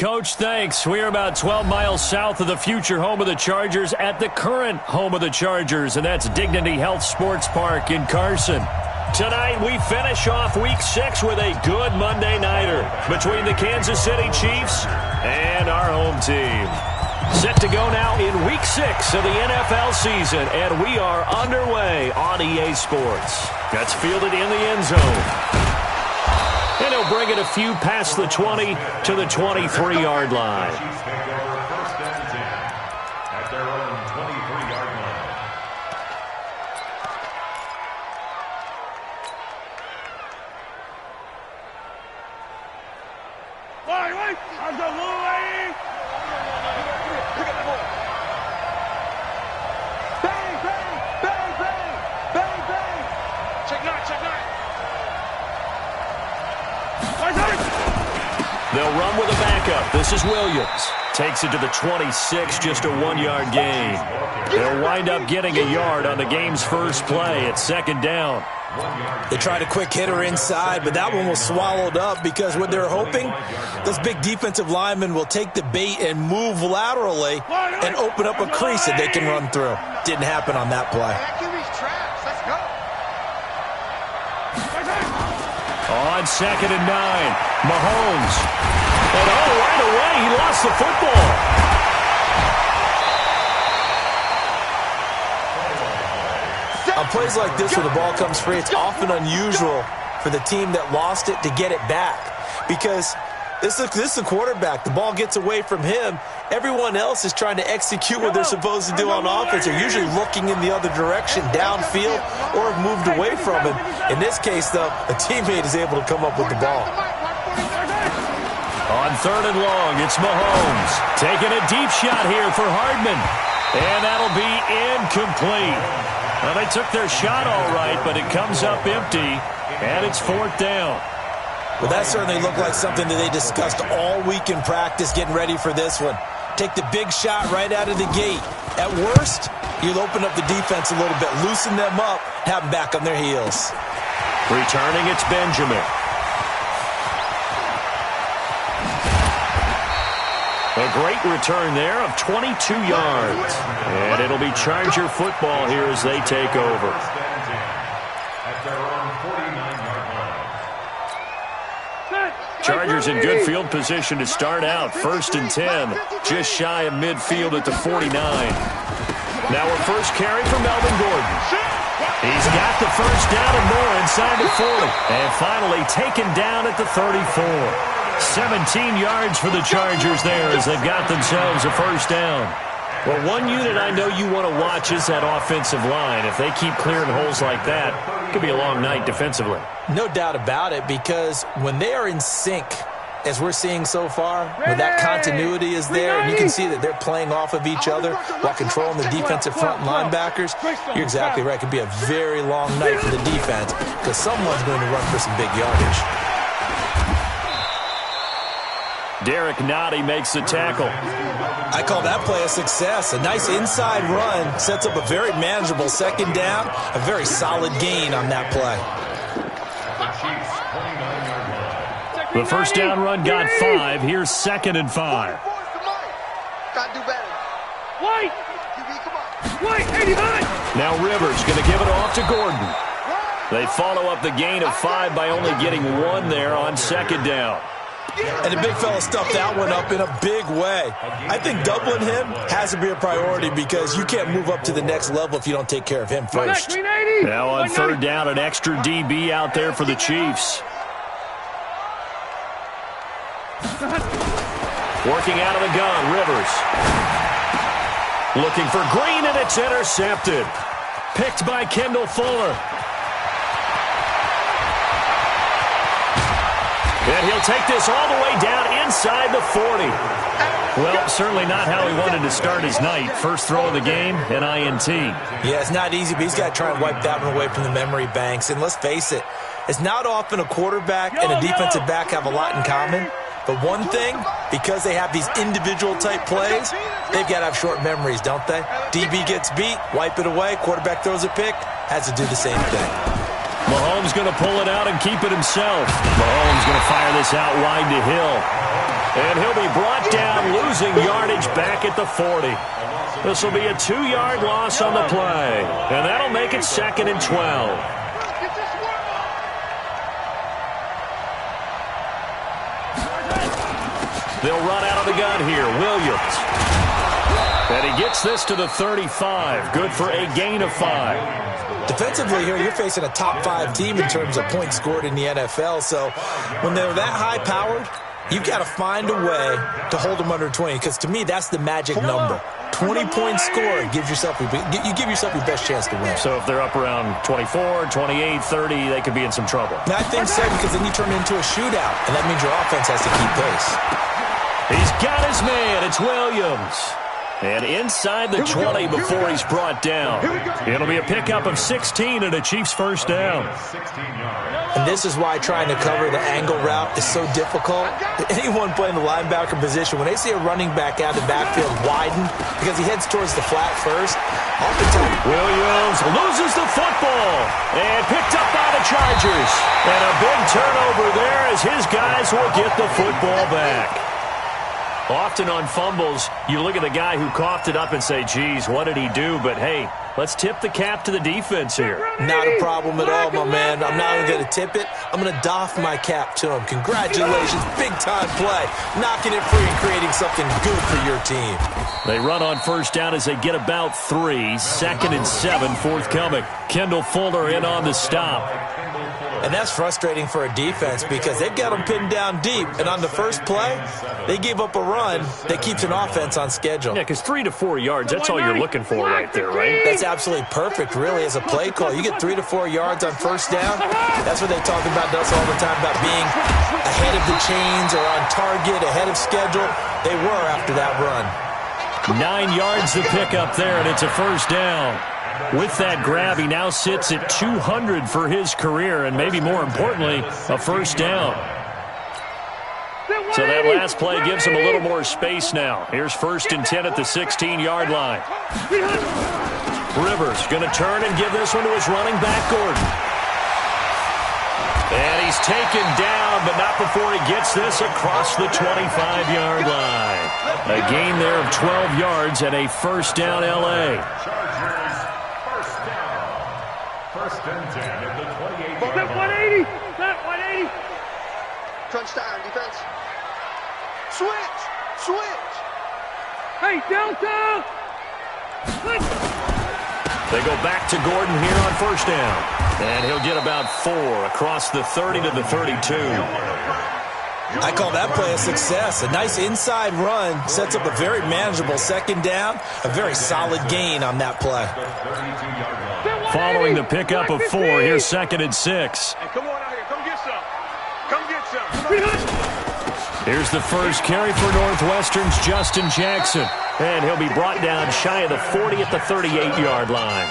Coach. Thanks. We're about 12 miles south of the future home of the Chargers at the current home of the Chargers, and that's Dignity Health Sports Park in Carson. Tonight, we finish off Week 6 with a good Monday nighter between the Kansas City Chiefs and our home team. Set to go now in Week 6 of the NFL season, and we are underway on EA Sports. That's fielded in the end zone. And he'll bring it a few past the 20 to the 23-yard line. At their own 23-yard line. Wait, I'm the Louis. Pick up the ball. Bang, bang, bang, bang, bang, bang. Check nine. They'll run with a backup. This is Williams. Takes it to the 26, just a 1-yard gain. They'll wind up getting a yard on the game's first play at second down. They tried a quick hitter inside, but that one was swallowed up because what they're hoping, those big defensive linemen will take the bait and move laterally and open up a crease that they can run through. Didn't happen on that play. On second and 9, Mahomes. And right away, he lost the football. On plays like this where the ball comes free, it's often unusual for the team that lost it to get it back. Because this is the quarterback. The ball gets away from him. Everyone else is trying to execute what they're supposed to do on offense. They're usually looking in the other direction, downfield, or have moved away from him. In this case, though, a teammate is able to come up with the ball. On third and long, it's Mahomes. Taking a deep shot here for Hardman. And that'll be incomplete. Well, they took their shot all right, but it comes up empty, and it's fourth down. Well, that certainly looked like something that they discussed all week in practice getting ready for this one. Take the big shot right out of the gate. At worst, you'll open up the defense a little bit, loosen them up, have them back on their heels. Returning, it's Benjamin. A great return there of 22 yards. And it'll be Charger football here as they take over. Chargers in good field position to start out. First and 10, just shy of midfield at the 49. Now a first carry for Melvin Gordon. He's got the first down and more inside the 40. And finally taken down at the 34. 17 yards for the Chargers there as they've got themselves a first down. Well, one unit I know you want to watch is that offensive line. If they keep clearing holes like that, it could be a long night defensively. No doubt about it, because when they are in sync, as we're seeing so far, when that continuity is there, and you can see that they're playing off of each other while controlling the defensive front linebackers, you're exactly right. It could be a very long night for the defense because someone's going to run for some big yardage. Derek Nottie makes the tackle. I call that play a success. A nice inside run sets up a very manageable second down, a very solid gain on that play. The first down run got 5. Here's second and 5. Got to do better. Wait! Wait, 89! Now Rivers going to give it off to Gordon. They follow up the gain of 5 by only getting 1 there on second down. And the big fella stuffed that one up in a big way. I think doubling him has to be a priority because you can't move up to the next level if you don't take care of him first. Now on third down, an extra DB out there for the Chiefs. Working out of the gun, Rivers. Looking for Green, and it's intercepted. Picked by Kendall Fuller. And he'll take this all the way down inside the 40. Well, certainly not how he wanted to start his night. First throw of the game, an INT. Yeah, it's not easy, but he's got to try and wipe that one away from the memory banks. And let's face it, it's not often a quarterback and a defensive back have a lot in common. But one thing, because they have these individual type plays, they've got to have short memories, don't they? DB gets beat, wipe it away, quarterback throws a pick, has to do the same thing. Mahomes going to pull it out and keep it himself. Mahomes going to fire this out wide to Hill. And he'll be brought down, losing yardage back at the 40. This will be a 2-yard loss on the play. And that'll make it 2nd and 12. They'll run out of the gun here. Williams. And he gets this to the 35. Good for a gain of 5. Defensively here, you're facing a top 5 team in terms of points scored in the NFL. So when they're that high-powered, you've got to find a way to hold them under 20, because to me, that's the magic number. 20 points scored, you give yourself your best chance to win. So if they're up around 24, 28, 30, they could be in some trouble. And I think so, because then you turn it into a shootout, and that means your offense has to keep pace. He's got his man. It's Williams. And inside the 20 before he's brought down. It'll be a pickup of 16 and a Chiefs first down. And this is why trying to cover the angle route is so difficult. Anyone playing the linebacker position, when they see a running back out of the backfield widen because he heads towards the flat first, oftentimes Williams loses the football and picked up by the Chargers. And a big turnover there as his guys will get the football back. Often on fumbles, you look at the guy who coughed it up and say, geez, what did he do? But, hey, let's tip the cap to the defense here. Not a problem at all, my man. I'm not even going to tip it. I'm going to doff my cap to him. Congratulations. Big-time play. Knocking it free and creating something good for your team. They run on first down as they get about 3. 2nd and 7 forthcoming. Kendall Fuller in on the stop. And that's frustrating for a defense because they've got them pinned down deep. And on the first play, they gave up a run that keeps an offense on schedule. Yeah, because 3 to 4 yards, that's all you're looking for right there, right? That's absolutely perfect, really, as a play call. You get 3 to 4 yards on first down. That's what they talk about us all the time, about being ahead of the chains or on target, ahead of schedule. They were after that run. 9 yards to pick up there, and it's a first down. With that grab, he now sits at 200 for his career, and maybe more importantly, a first down. So that last play gives him a little more space now. Here's 1st and 10 at the 16-yard line. Rivers going to turn and give this one to his running back, Gordon. And he's taken down, but not before he gets this across the 25-yard line. A gain there of 12 yards and a first down, L.A. First and 10 at the 28-yard That line. 180. That 180. Crunch time, defense. Switch. Hey, Delta. They go back to Gordon here on first down. And he'll get about 4 across the 30 to the 32. I call that play a success. A nice inside run sets up a very manageable second down. A very solid gain on that play. Following the pickup of 4, here's 2nd and 6. Hey, come on out here. Come get some. Come get some. Here's the first carry for Northwestern's Justin Jackson. And he'll be brought down shy of the 40 at the 38-yard line.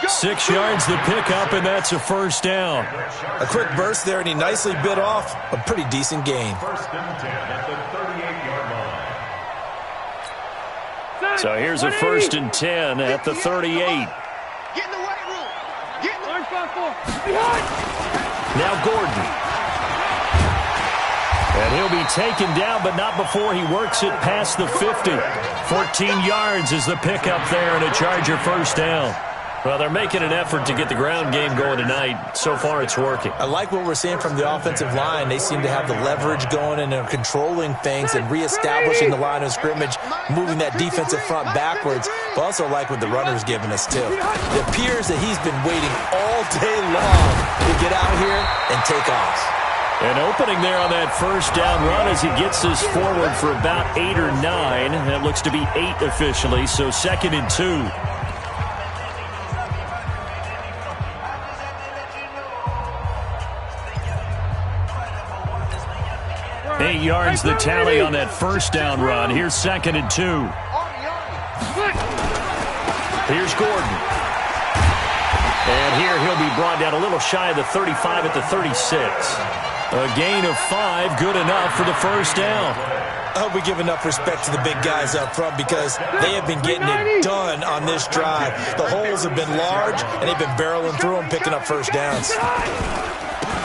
6 yards the pickup, and that's a first down. A quick burst there, and he nicely bit off a pretty decent gain. First and 10 at the 38-yard line. So here's a 1st and 10 at the 38. Get in the weight room. Get in the Orange 5-4. Now Gordon. And he'll be taken down, but not before he works it past the 50. 14 yards is the pickup there, and a Charger first down. Well, they're making an effort to get the ground game going tonight. So far, it's working. I like what we're seeing from the offensive line. They seem to have the leverage going and they're controlling things and reestablishing the line of scrimmage, moving that defensive front backwards. But also like what the runner's giving us, too. It appears that he's been waiting all day long to get out here and take off. An opening there on that first down run as he gets this forward for about 8 or 9. That looks to be 8 officially, so 2nd and 2. Eight yards the tally on that first down run. Here's 2nd and 2. Here's Gordon. And here he'll be brought down a little shy of the 35 at the 36. A gain of 5, good enough for the first down. I hope we give enough respect to the big guys up front because they have been getting it done on this drive. The holes have been large, and they've been barreling through them, picking up first downs.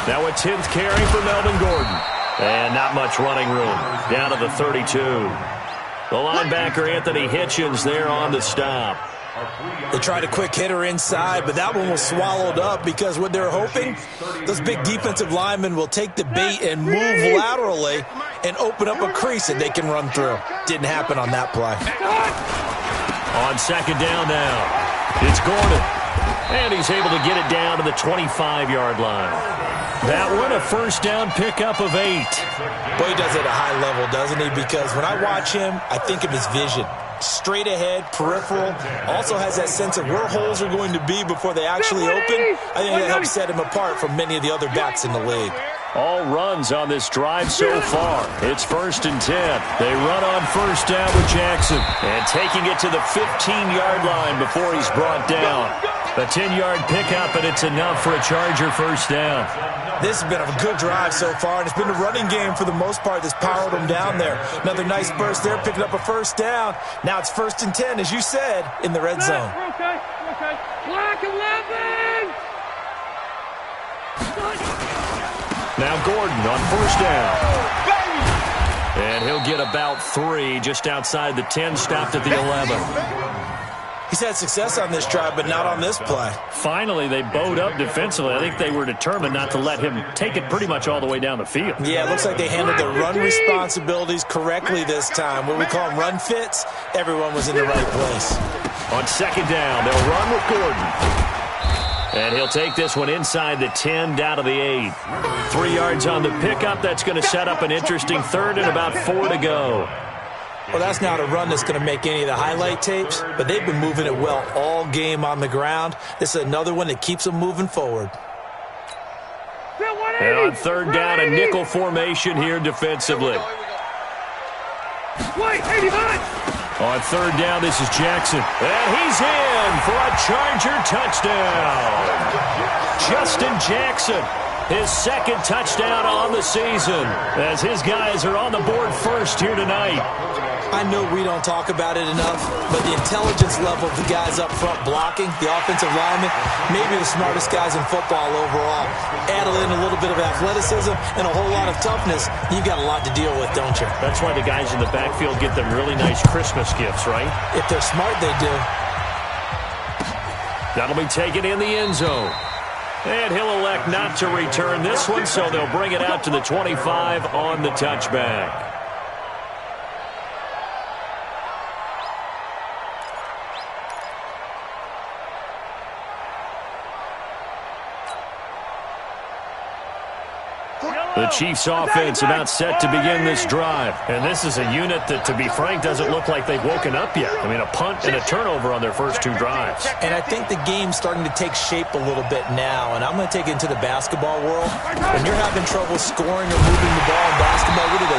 Now a 10th carry for Melvin Gordon. And not much running room. Down to the 32. The linebacker, Anthony Hitchens, there on the stop. They tried a quick hitter inside, but that one was swallowed up because what they're hoping, those big defensive linemen will take the bait and move laterally and open up a crease that they can run through. Didn't happen on that play. On second down now, it's Gordon. And he's able to get it down to the 25-yard line. That one, a first down pickup of 8. Boy, he does it at a high level, doesn't he? Because when I watch him, I think of his vision. Straight ahead, peripheral, also has that sense of where holes are going to be before they actually open. I think that helps set him apart from many of the other backs in the league. All runs on this drive so far. It's 1st and 10. They run on first down with Jackson. And taking it to the 15-yard line before he's brought down. A 10-yard pickup, and it's enough for a Charger first down. This has been a good drive so far, and it's been a running game for the most part that's powered them down there. Another nice burst there, picking up a first down. Now it's 1st and 10, as you said, in the red zone. Okay. Black 11! Now Gordon on first down. And he'll get about 3 just outside the 10, stopped at the 11. He's had success on this drive, but not on this play. Finally, they bowed up defensively. I think they were determined not to let him take it pretty much all the way down the field. Yeah, it looks like they handled their run responsibilities correctly this time. What we call them run fits, everyone was in the right place. On second down, they'll run with Gordon. And he'll take this one inside the 10, down to the 8. 3 yards on the pickup. That's going to set up an interesting third and about 4 to go. Well, that's not a run that's going to make any of the highlight tapes, but they've been moving it well all game on the ground. This is another one that keeps them moving forward. And on third down, a nickel formation here defensively. On third down, this is Jackson. And he's in for a Charger touchdown. Justin Jackson, his second touchdown on the season, as his guys are on the board first here tonight. I know we don't talk about it enough, but the intelligence level of the guys up front blocking, the offensive linemen, maybe the smartest guys in football overall. Add in a little bit of athleticism and a whole lot of toughness, you've got a lot to deal with, don't you? That's why the guys in the backfield get them really nice Christmas gifts, right? If they're smart, they do. That'll be taken in the end zone. And he'll elect not to return this one, so they'll bring it out to the 25 on the touchback. The Chiefs offense about set to begin this drive. And this is a unit that, to be frank, doesn't look like they've woken up yet. I mean, a punt and a turnover on their first 2 drives. And I think the game's starting to take shape a little bit now. And I'm going to take it into the basketball world. When you're having trouble scoring or moving the ball in basketball, what do?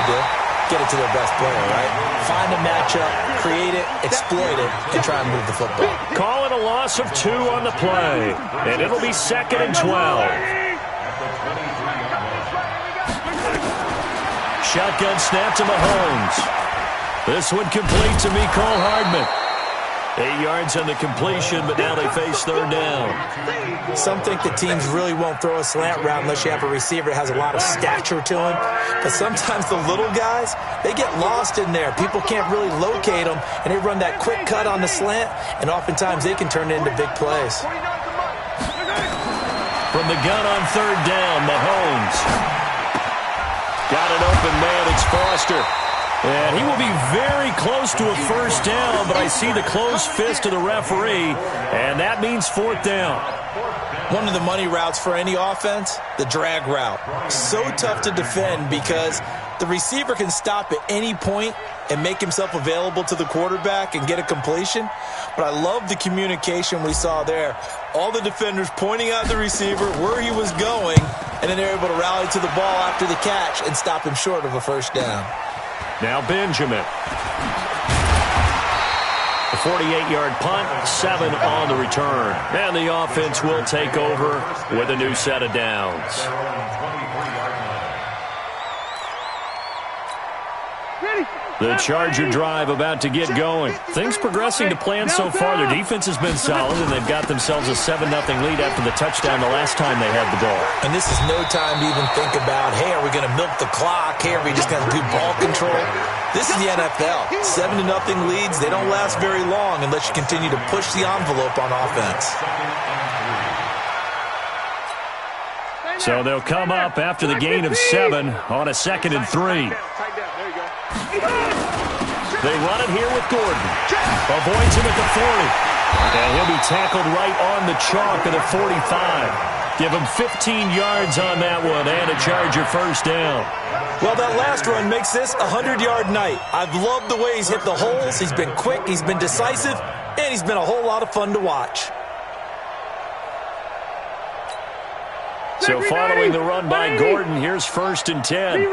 Get it to their best player, right? Find a matchup, create it, exploit it, and try and move the football. Call it a loss of 2 on the play. And it'll be 2nd and 12. Shotgun snap to Mahomes. This one complete to Mecole Hardman. 8 yards on the completion, but now they face third down. Some think the teams really won't throw a slant route unless you have a receiver that has a lot of stature to him. But sometimes the little guys, they get lost in there. People can't really locate them, and they run that quick cut on the slant, and oftentimes they can turn it into big plays. From the gun on third down, Mahomes. Got an open man, it's Foster. And he will be very close to a first down, but I see the closed fist of the referee, and that means 4th down. One of the money routes for any offense, the drag route. So tough to defend because the receiver can stop at any point and make himself available to the quarterback and get a completion. But I love the communication we saw there. All the defenders pointing out the receiver, where he was going, and then they're able to rally to the ball after the catch and stop him short of a first down. Now Benjamin. A 48-yard punt, 7 on the return. And the offense will take over with a new set of downs. The Charger drive about to get going. Things progressing to plan so far. Their defense has been solid, and they've got themselves a 7-0 lead after the touchdown the last time they had the ball. And this is no time to even think about, hey, are we going to milk the clock? Hey, are we just going to do ball control? This is the NFL. 7-0 leads, they don't last very long unless you continue to push the envelope on offense. So they'll come up after the gain of 7 on a 2nd and 3. They run it here with Gordon. Avoids him at the 40. And he'll be tackled right on the chalk of the 45. Give him 15 yards on that one and a Charger first down. Well, that last run makes this a 100-yard night. I've loved the way he's hit the holes. He's been quick, he's been decisive, and he's been a whole lot of fun to watch. So following the run by Gordon, here's 1st and 10.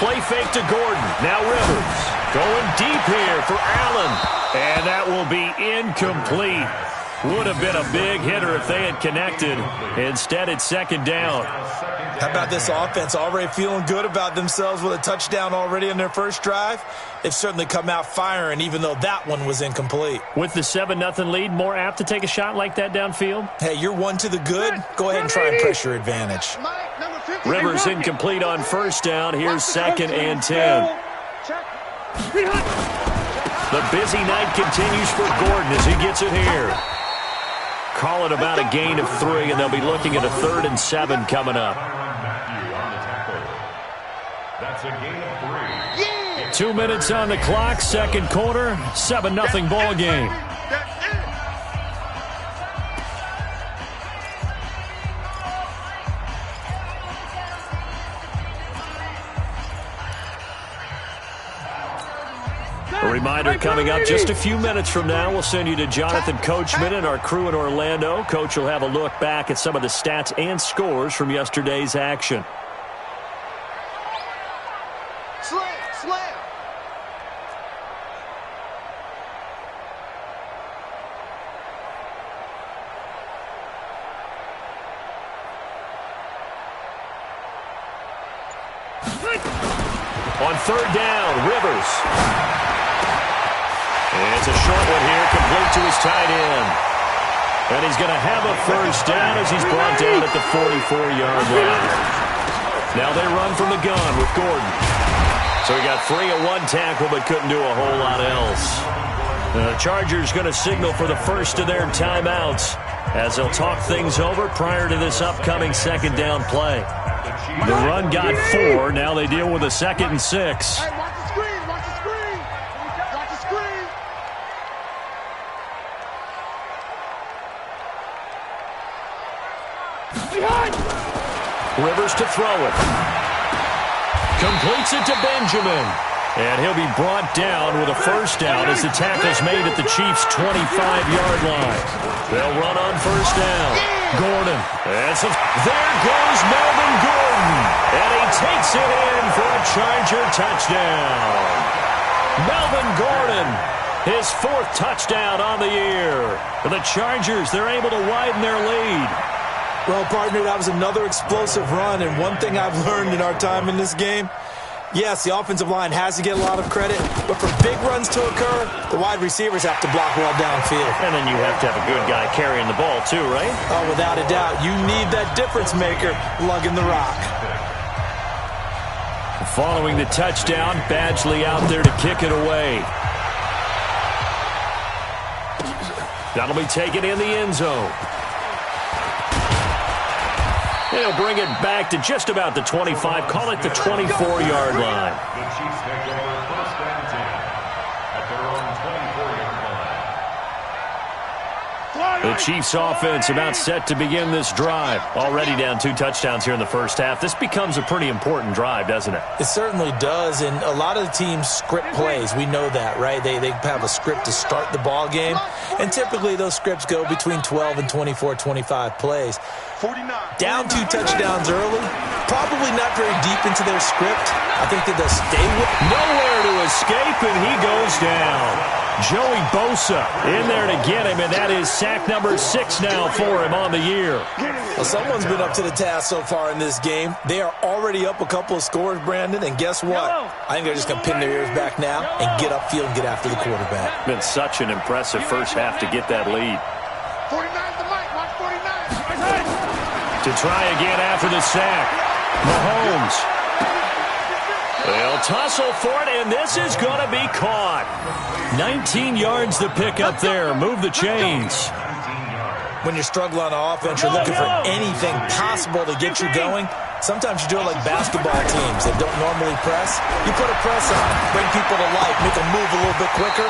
Play fake to Gordon. Now Rivers. Going deep here for Allen. And that will be incomplete. Would have been a big hitter if they had connected. Instead, it's 2nd down. How about this offense already feeling good about themselves with a touchdown already in their first drive? They've certainly come out firing, even though that one was incomplete. With the 7-0 lead, more apt to take a shot like that downfield? Hey, you're one to the good. Go ahead and try and press your advantage. Rivers incomplete on 1st down. Here's 2nd and 10. The busy night continues for Gordon as he gets it here. Call it about a gain of 3, and they'll be looking at a 3rd and 7 coming up. That's a gain of 3. 2 minutes on the clock, 2nd quarter, 7-0 ball game. A reminder coming up just a few minutes from now, we'll send you to Jonathan Coachman and our crew in Orlando. Coach will have a look back at some of the stats and scores from yesterday's action. Slam. On 3rd down, Rivers. It's a short one here, complete to his tight end. And he's going to have a first down as he's brought down at the 44-yard line. Now they run from the gun with Gordon. So he got free of 1 tackle but couldn't do a whole lot else. The Chargers going to signal for the first of their timeouts as they'll talk things over prior to this upcoming 2nd down play. The run got 4. Now they deal with a 2nd and 6. Hey, watch the screen. Rivers to throw it. Completes it to Benjamin. And he'll be brought down with a first down as the tackle's made at the Chiefs' 25-yard line. They'll run on 1st down. Gordon. There goes Melvin Gordon. And he takes it in for a Charger touchdown. Melvin Gordon, his 4th touchdown on the year. For the Chargers, they're able to widen their lead. Well, partner, that was another explosive run, and one thing I've learned in our time in this game, yes, the offensive line has to get a lot of credit, but for big runs to occur, the wide receivers have to block well downfield. And then you have to have a good guy carrying the ball too, right? Oh, without a doubt. You need that difference maker lugging the rock. Following the touchdown, Badgley out there to kick it away. That'll be taken in the end zone. He'll bring it back to just about the 25, call it the 24-yard line. The Chiefs take over 1st and 10 at their own 24-yard line. The Chiefs offense about set to begin this drive. Already down 2 touchdowns here in the first half. This becomes a pretty important drive, doesn't it? It certainly does, and a lot of the teams script plays. We know that, right? They have a script to start the ball game, and typically those scripts go between 12 and 24, 25 plays. 49. Down 2 touchdowns early, probably not very deep into their script. I think that they'll stay with Nowhere to escape, and he goes down. Joey Bosa in there to get him, and that is sack number 6 now for him on the year. Well, someone's been up to the task so far in this game. They are already up a couple of scores, Brandon, and guess what? I think they're just going to pin their ears back now and get upfield and get after the quarterback. Been such an impressive first half to get that lead. 49 the mic, watch 49. To try again after the sack. Mahomes. They'll tussle for it, and this is going to be caught. 19 yards to pick up there. Move the chains. When you're struggling on offense, you're looking for anything possible to get you going. Sometimes you do it like basketball teams that don't normally press. You put a press on, bring people to life, make them move a little bit quicker.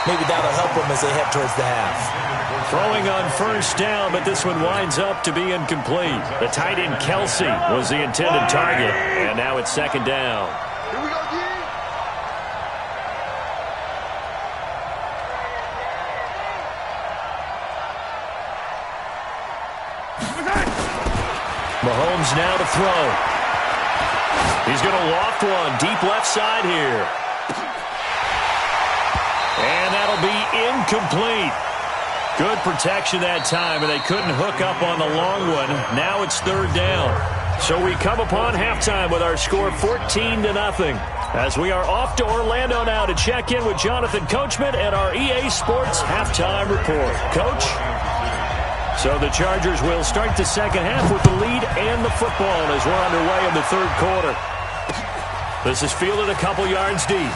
Maybe that'll help them as they head towards the half. Throwing on first down, but this one winds up to be incomplete. The tight end Kelsey was the intended target, and now it's second down. Here we go, G. Mahomes now to throw. He's going to loft one deep left side here. And that'll be incomplete. Good protection that time, and they couldn't hook up on the long one. Now it's third down. So we come upon halftime with our score 14-0. As we are off to Orlando now to check in with Jonathan Coachman and our EA Sports halftime report. Coach? So the Chargers will start the second half with the lead and the football as we're underway in the third quarter. This is fielded a couple yards deep.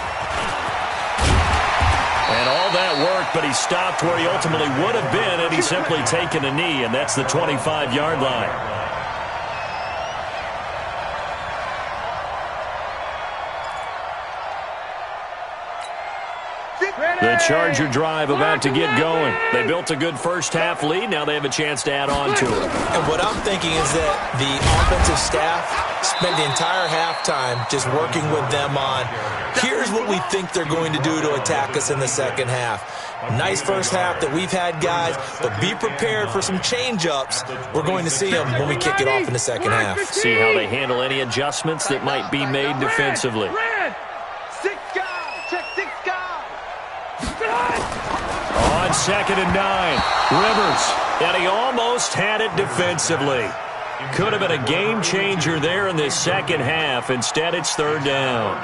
And all that worked, but he stopped where he ultimately would have been had he simply taken a knee, and that's the 25-yard line. The Charger drive about to get going. They built a good first-half lead. Now they have a chance to add on to it. And what I'm thinking is that the offensive staff spent the entire halftime just working with them on, here's what we think they're going to do to attack us in the second half. Nice first half that we've had, guys, but be prepared for some change-ups. We're going to see them when we kick it off in the second half. See how they handle any adjustments that might be made defensively. On 2nd and 9, Rivers, and he almost had it defensively. Could have been a game changer there in this second half. Instead, it's third down.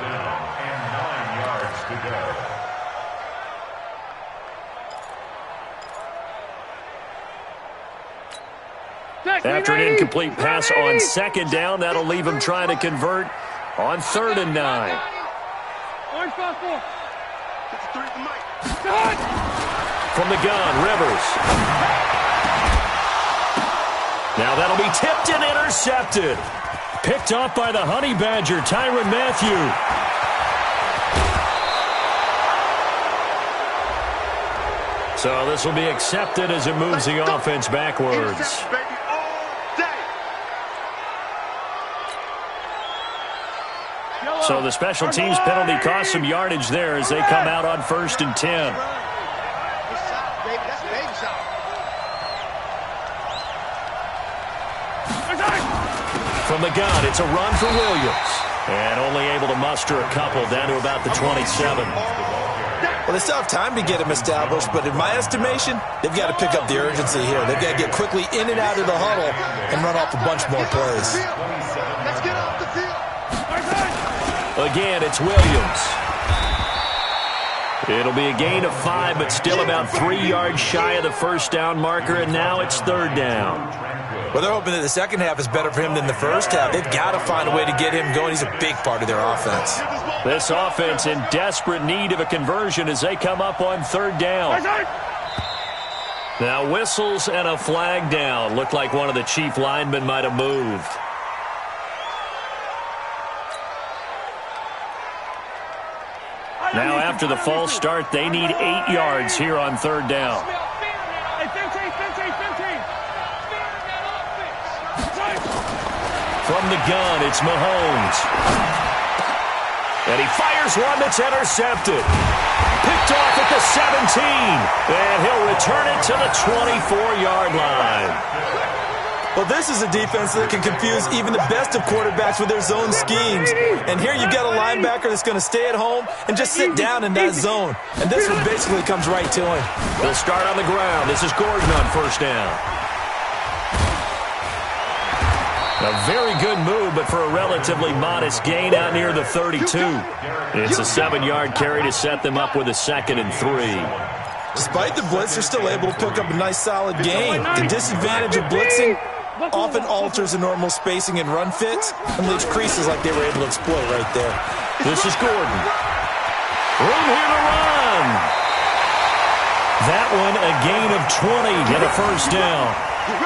After an incomplete pass on second down, that'll leave him trying to convert on 3rd and 9. From the gun, Rivers. Now that'll be tipped and intercepted. Picked off by the Honey Badger, Tyrann Mathieu. So this will be accepted as it moves the offense backwards. So the special teams penalty cost some yardage there as they come out on 1st and 10. From the gun, it's a run for Williams. And only able to muster a couple down to about the 27. Well, they still have time to get him established, but in my estimation, they've got to pick up the urgency here. They've got to get quickly in and out of the huddle and run off a bunch more plays. Let's get off the field. Again, it's Williams. It'll be a gain of 5, but still about 3 yards shy of the first down marker, and now it's third down. Well, they're hoping that the second half is better for him than the first half. They've got to find a way to get him going. He's a big part of their offense. This offense in desperate need of a conversion as they come up on third down. Now whistles and a flag down. Looked like one of the chief linemen might have moved. Now after the false start, they need 8 yards here on third down. From the gun, it's Mahomes. And he fires one that's intercepted. Picked off at the 17. And he'll return it to the 24-yard line. Well, this is a defense that can confuse even the best of quarterbacks with their zone schemes. And here you've got a linebacker that's going to stay at home and just sit down in that zone. And this one basically comes right to him. They'll start on the ground. This is Gordon on first down. A very good move, but for a relatively modest gain out near the 32. It's a 7-yard carry to set them up with a 2nd and 3. Despite the blitz, they're still able to pick up a nice, solid gain. The disadvantage of blitzing often alters the normal spacing and run fits and leaves creases like they were able to exploit right there. This is Gordon. Room here to run. That one a gain of 20 and a first down.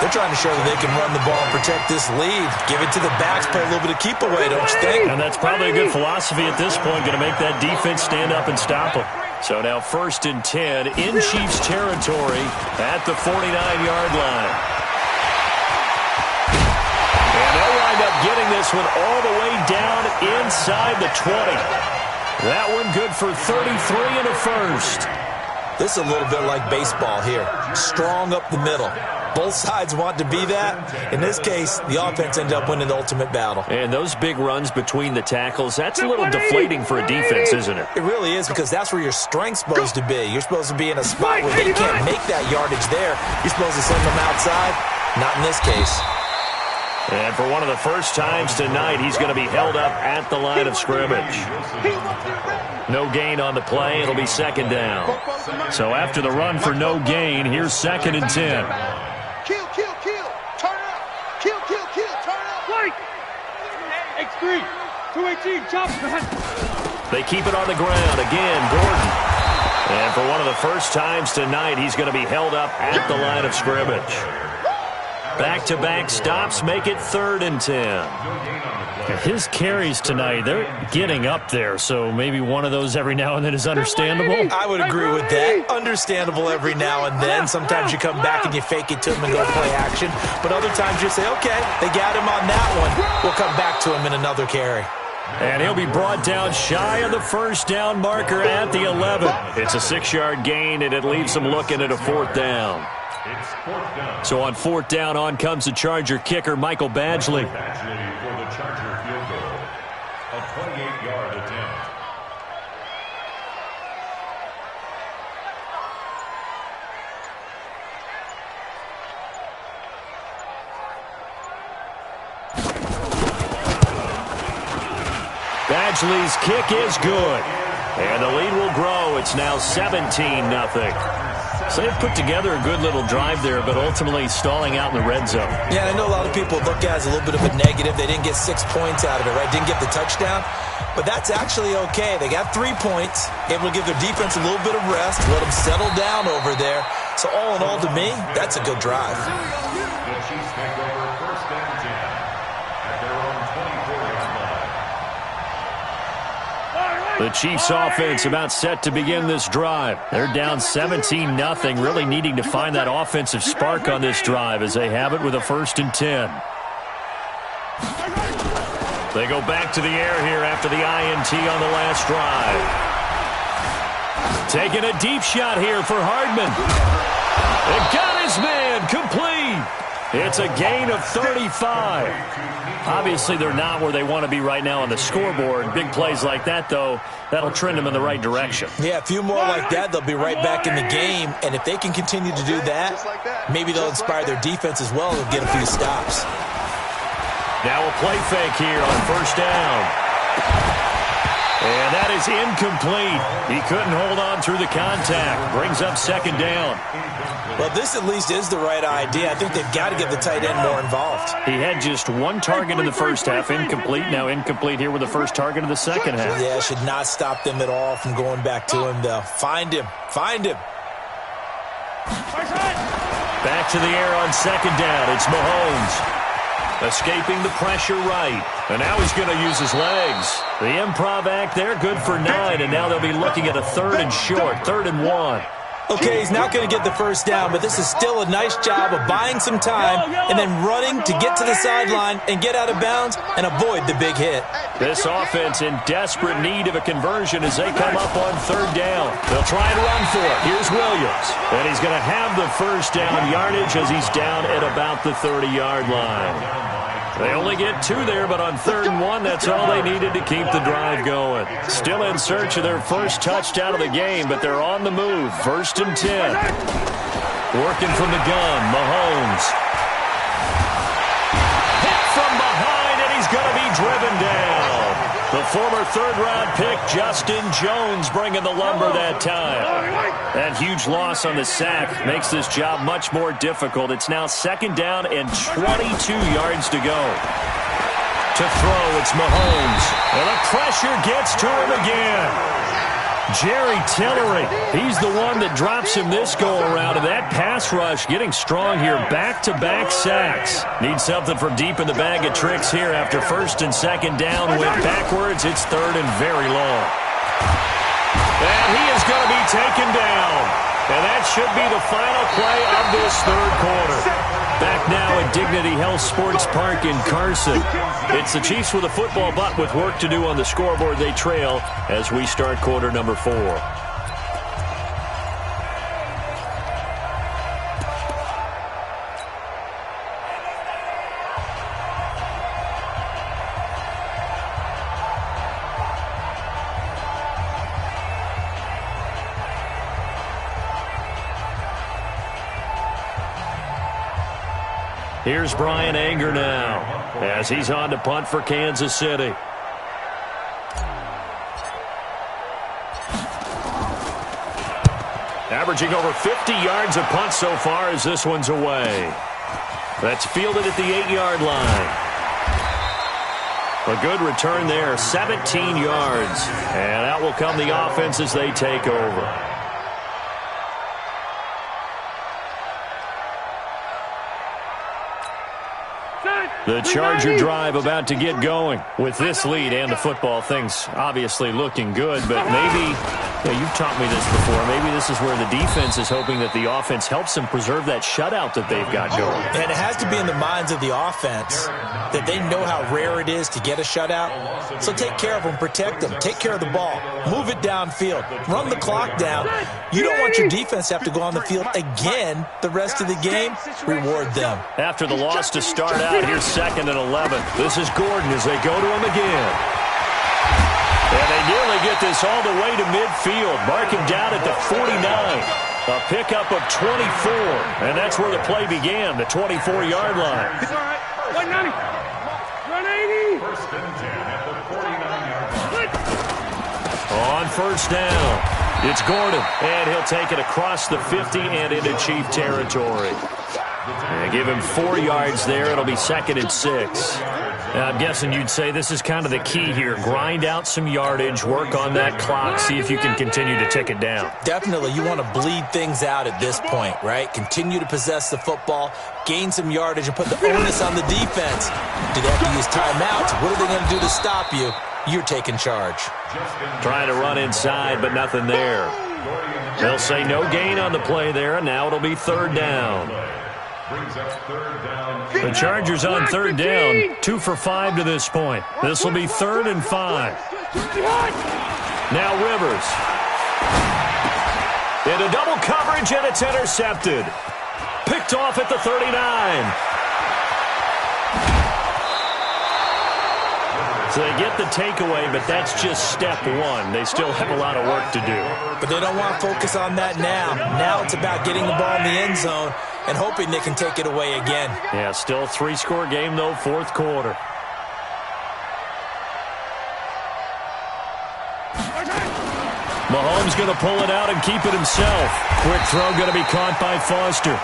They're trying to show that they can run the ball and protect this lead. Give it to the backs, play a little bit of keep away, don't you think? And that's probably a good philosophy at this point, going to make that defense stand up and stop them. So now 1st and 10 in Chiefs territory at the 49-yard line. And they'll wind up getting this one all the way down inside the 20. That one good for 33 and a first. This is a little bit like baseball here. Strong up the middle. Both sides want to be that. In this case, the offense ended up winning the ultimate battle. And those big runs between the tackles, that's a little deflating for a defense, isn't it? It really is, because that's where your strength's supposed to be. You're supposed to be in a spot where they can't make that yardage there. You're supposed to send them outside. Not in this case. And for one of the first times tonight, he's going to be held up at the line of scrimmage. No gain on the play. It'll be 2nd down. So after the run for no gain, here's 2nd and 10. Kill, kill, kill. Turn up. Kill, kill, kill. Turn up. Like. X3. 218. Chop. They keep it on the ground. Again, Gordon. And for one of the first times tonight, he's going to be held up at the line of scrimmage. Back-to-back stops make it 3rd and 10. His carries tonight, they're getting up there, so maybe one of those every now and then is understandable. I would agree with that. Understandable every now and then. Sometimes you come back and you fake it to him and go play action. But other times you say, okay, they got him on that one. We'll come back to him in another carry. And he'll be brought down shy of the first down marker at the 11. It's a 6-yard gain, and it leaves them looking at a 4th down. So on 4th down, on comes the Charger kicker, Michael Badgley. Badgley for the Charger field goal. A 28-yard attempt. Badgley's kick is good. And the lead will grow. It's now 17-0. So they've put together a good little drive there, but ultimately stalling out in the red zone. Yeah, I know a lot of people look at it as a little bit of a negative. They didn't get 6 points out of it, right? Didn't get the touchdown. But that's actually okay. They got 3 points. Able to give their defense a little bit of rest, let them settle down over there. So all in all, to me, that's a good drive. The Chiefs take over 1st and 10 at their own 24-yard line. The Chiefs offense about set to begin this drive. They're down 17-0, really needing to find that offensive spark on this drive as they have it with a 1st and 10. They go back to the air here after the INT on the last drive. Taking a deep shot here for Hardman. It got his man complete. It's a gain of 35. Obviously, they're not where they want to be right now on the scoreboard. Big plays like that, though, that'll trend them in the right direction. Yeah, a few more like that, they'll be right back in the game. And if they can continue to do that, maybe they'll inspire their defense as well and get a few stops. Now a play fake here on 1st down. And that is incomplete. He couldn't hold on through the contact. Brings up 2nd down. Well, this at least is the right idea. I think they've got to get the tight end more involved. He had just 1 target in the first half, incomplete. Now incomplete here with the first target of the second half. Yeah, should not stop them at all from going back to him, though. Find him. Find him. Back to the air on 2nd down. It's Mahomes. Escaping the pressure right. And now he's going to use his legs. The improv act there, good for 9. And now they'll be looking at a 3rd and short, 3rd and 1. Okay, he's not going to get the first down, but this is still a nice job of buying some time and then running to get to the sideline and get out of bounds and avoid the big hit. This offense in desperate need of a conversion as they come up on third down. They'll try and run for it. Here's Williams. And he's going to have the first down yardage as he's down at about the 30-yard line. They only get 2 there, but on 3rd and 1, that's all they needed to keep the drive going. Still in search of their first touchdown of the game, but they're on the move. 1st and 10. Working from the gun, Mahomes. Hit from behind, and he's going to be driven down. The former 3rd-round pick, Justin Jones, bringing the lumber that time. That huge loss on the sack makes this job much more difficult. It's now 2nd down and 22 yards to go. To throw, it's Mahomes. And the pressure gets to him again. Jerry Tillery, he's the one that drops him this go-around. And that pass rush getting strong here. Back-to-back sacks. Needs something from deep in the bag of tricks here after 1st and 2nd down. Went backwards. It's 3rd and very long. And he is going to be taken down. And that should be the final play of this 3rd quarter. Back now at Dignity Health Sports Park in Carson. It's the Chiefs with a football, but with work to do on the scoreboard. They trail as we start quarter number 4. Here's Brian Anger now as he's on to punt for Kansas City. Averaging over 50 yards a punt so far as this one's away. That's fielded at the 8-yard line. A good return there, 17 yards. And out will come the offense as they take over. The Charger drive about to get going. With this lead and the football, things obviously looking good, but maybe, you've taught me this before, maybe this is where the defense is hoping that the offense helps them preserve that shutout that they've got going. And it has to be in the minds of the offense that they know how rare it is to get a shutout. So take care of them, protect them, take care of the ball, move it downfield, run the clock down. You don't want your defense to have to go on the field again the rest of the game. Reward them. After the loss to start out, here's 2nd and 11. This is Gordon as they go to him again. And they nearly get this all the way to midfield. Mark him down at the 49. A pickup of 24. And that's where the play began, the 24-yard line. It's all right. 190. 180. 1st and 10 at the 49-yard line. On 1st down, it's Gordon. And he'll take it across the 50 and into Chief territory. And give him 4 yards there. It'll be 2nd and 6. Now, I'm guessing you'd say this is kind of the key here. Grind out some yardage, work on that clock, see if you can continue to tick it down. Definitely, you want to bleed things out at this point, right? Continue to possess the football, gain some yardage, and put the onus on the defense. Do they have to use timeouts? What are they going to do to stop you? You're taking charge. Trying to run inside, but nothing there. They'll say no gain on the play there, and now it'll be 3rd down. The Chargers on 3rd down, 2 for 5 to this point. This will be 3rd and 5. Now Rivers. Into double coverage, and it's intercepted. Picked off at the 39. So they get the takeaway, but that's just step 1. They still have a lot of work to do. But they don't want to focus on that now. Now it's about getting the ball in the end zone and hoping they can take it away again. Yeah, still a 3-score game, though, 4th quarter. Mahomes going to pull it out and keep it himself. Quick throw going to be caught by Foster.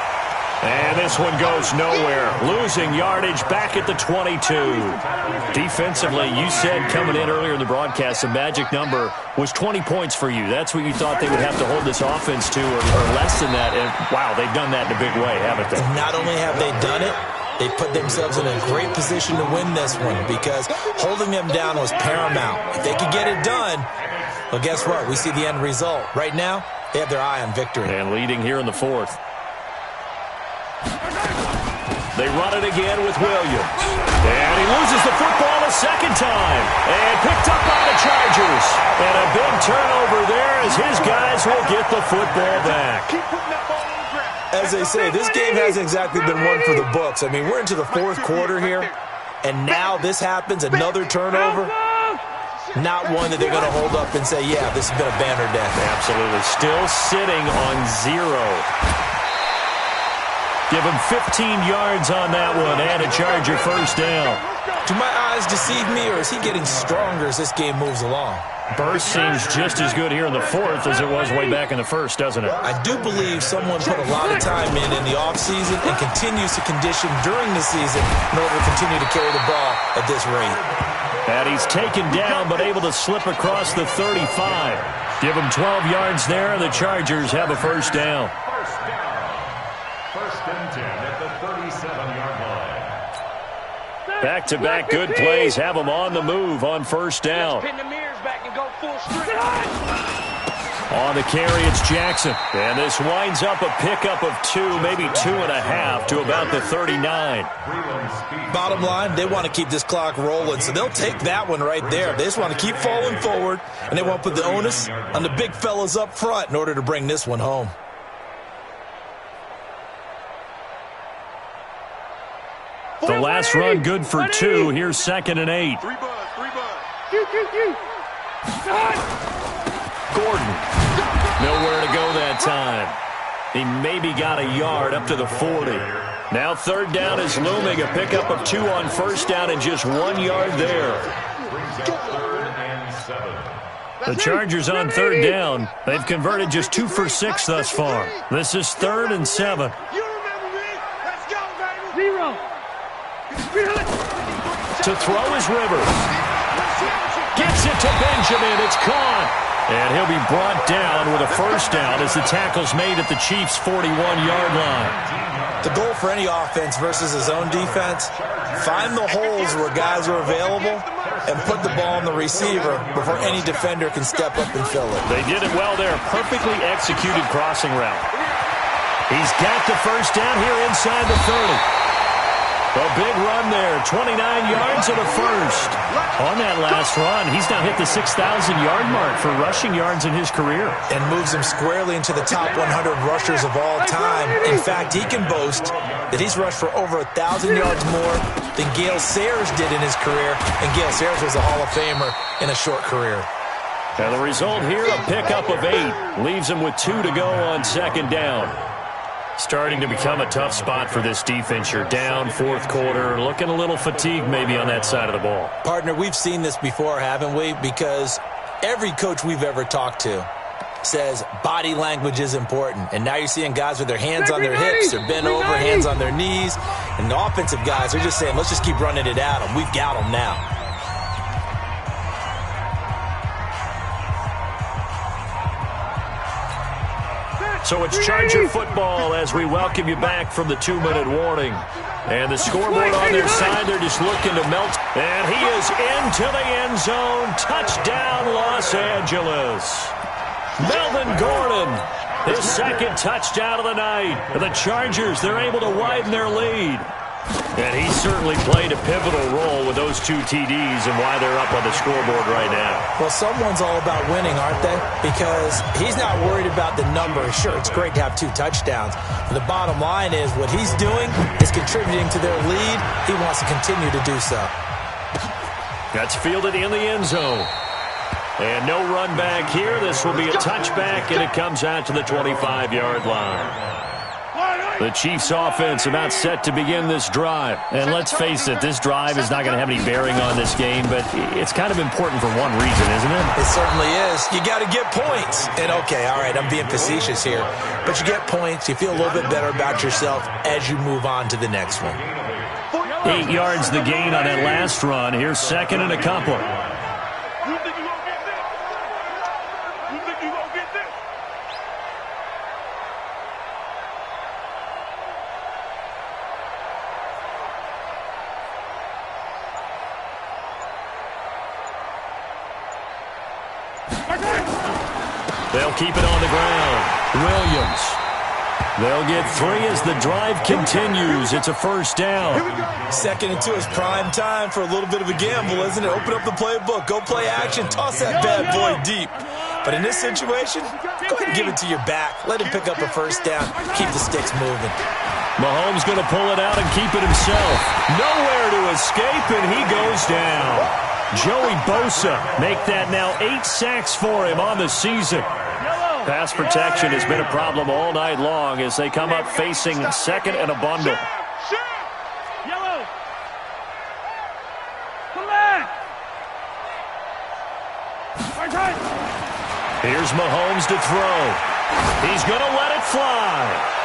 And this one goes nowhere. Losing yardage back at the 22. Defensively, you said coming in earlier in the broadcast, the magic number was 20 points for you. That's what you thought they would have to hold this offense to, or less than that. And, wow, they've done that in a big way, haven't they? Not only have they done it, they put themselves in a great position to win this one because holding them down was paramount. If they could get it done, well, guess what? We see the end result. Right now, They have their eye on victory. And leading here in the fourth. They run it again with Williams. And he loses the football a second time. And picked up by the Chargers. And a big turnover there as his guys will get the football back. As they say, this game hasn't exactly been one for the books. I mean, we're into the fourth quarter here. And now this happens, another turnover. Not one that they're going to hold up and say, yeah, this has been a banner day. Absolutely. Still sitting on 0. Give him 15 yards on that one and a Charger first down. Do my eyes deceive me, or is he getting stronger as this game moves along? Burst seems just as good here in the fourth as it was way back in the first, doesn't it? I do believe someone put a lot of time in the offseason and continues to condition during the season in order to continue to carry the ball at this rate. And he's taken down but able to slip across the 35. Give him 12 yards there, and the Chargers have a first down. First and 10 at the 37-yard line. Back-to-back good plays have them on the move on first down. Pin the mirrors back and go full strength. On the carry, it's Jackson. And this winds up a pickup of 2, maybe 2.5 to about the 39. Bottom line, they want to keep this clock rolling, so they'll take that one right there. They just want to keep falling forward, and they want to put the onus on the big fellas up front in order to bring this one home. The last run good for 2. Here's 2nd and 8. Gordon. Nowhere to go that time. He maybe got a yard up to the 40. Now third down is looming. A pickup of 2 on first down and just 1 yard there. The Chargers on third down. They've converted just 2 for 6 thus far. This is 3rd and 7. You remember me? Let's go, baby. 0. To throw is Rivers. Gets it to Benjamin. It's caught. And he'll be brought down with a first down as the tackle's made at the Chiefs' 41-yard line. The goal for any offense versus his own defense, find the holes where guys are available and put the ball on the receiver before any defender can step up and fill it. They did it well there. Perfectly executed crossing route. He's got the first down here inside the 30. A big run there, 29 yards and a first. On that last run, he's now hit the 6,000-yard mark for rushing yards in his career. And moves him squarely into the top 100 rushers of all time. In fact, he can boast that he's rushed for over 1,000 yards more than Gale Sayers did in his career. And Gale Sayers was a Hall of Famer in a short career. And the result here, a pickup of 8. Leaves him with 2 to go on second down. Starting to become a tough spot for this defense. You're down fourth quarter, looking a little fatigued maybe on that side of the ball. Partner, we've seen this before, haven't we? Because every coach we've ever talked to says body language is important. And now you're seeing guys with their hands on their hips, they're bent over, hands on their knees. And the offensive guys are just saying, let's just keep running it at them. We've got them now. So it's Charger football as we welcome you back from the 2-minute warning. And the scoreboard on their side, they're just looking to melt. And he is into the end zone. Touchdown, Los Angeles. Melvin Gordon, his second touchdown of the night. The Chargers, they're able to widen their lead. And he certainly played a pivotal role with those 2 TDs and why they're up on the scoreboard right now. Well, someone's all about winning, aren't they? Because he's not worried about the number. Sure, it's great to have 2 touchdowns. But the bottom line is what he's doing is contributing to their lead. He wants to continue to do so. That's fielded in the end zone. And no run back here. This will be a touchback, and it comes out to the 25-yard line. The Chiefs offense about set to begin this drive. And let's face it, this drive is not going to have any bearing on this game, but it's kind of important for one reason, isn't it? It certainly is. You got to get points. And okay, all right, I'm being facetious here. But you get points, you feel a little bit better about yourself as you move on to the next one. 8 yards the gain on that last run. Here's 2nd and a couple. They'll keep it on the ground. Williams. They'll get 3 as the drive continues. It's a first down. 2nd and 2 is prime time for a little bit of a gamble, isn't it? Open up the playbook. Go play action. Toss that bad boy deep. But in this situation, go ahead and give it to your back. Let him pick up a first down. Keep the sticks moving. Mahomes going to pull it out and keep it himself. Nowhere to escape, and he goes down. Joey Bosa make that now 8 sacks for him on the season. Pass protection has been a problem all night long as they come up facing 2nd and a bundle. Yellow. Come back. Here's Mahomes to throw. He's going to let it fly.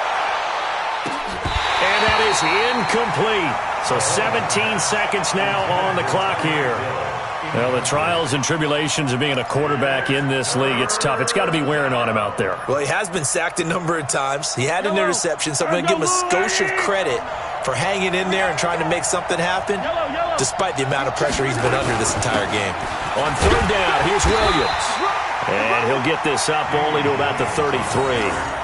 And that is incomplete. So 17 seconds now on the clock here. Well, the trials and tribulations of being a quarterback in this league, it's tough. It's got to be wearing on him out there. Well, he has been sacked a number of times. He had an interception, so I'm going to give him a skosh of credit for hanging in there and trying to make something happen, despite the amount of pressure he's been under this entire game. On 3rd down, here's Williams. And he'll get this up only to about the 33.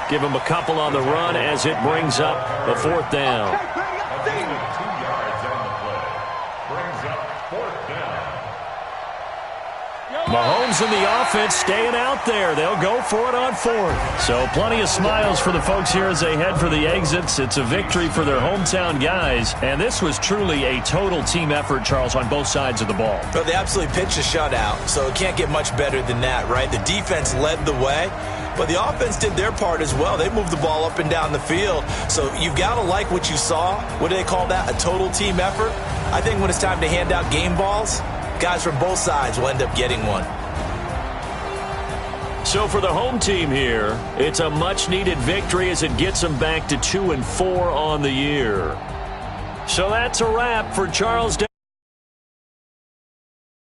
Give him a couple on the run as it brings up the 4th down. A gain of 2 yards on the play. Brings up 4th down. Mahomes and the offense staying out there. They'll go for it on 4th. So plenty of smiles for the folks here as they head for the exits. It's a victory for their hometown guys. And this was truly a total team effort, Charles, on both sides of the ball. But they absolutely pitched a shutout, so it can't get much better than that, right? The defense led the way, but the offense did their part as well. They moved the ball up and down the field. So you've got to like what you saw. What do they call that? A total team effort? I think when it's time to hand out game balls, guys from both sides will end up getting one. So for the home team here, it's a much-needed victory as it gets them back to 2-4 on the year. So that's a wrap for Charles.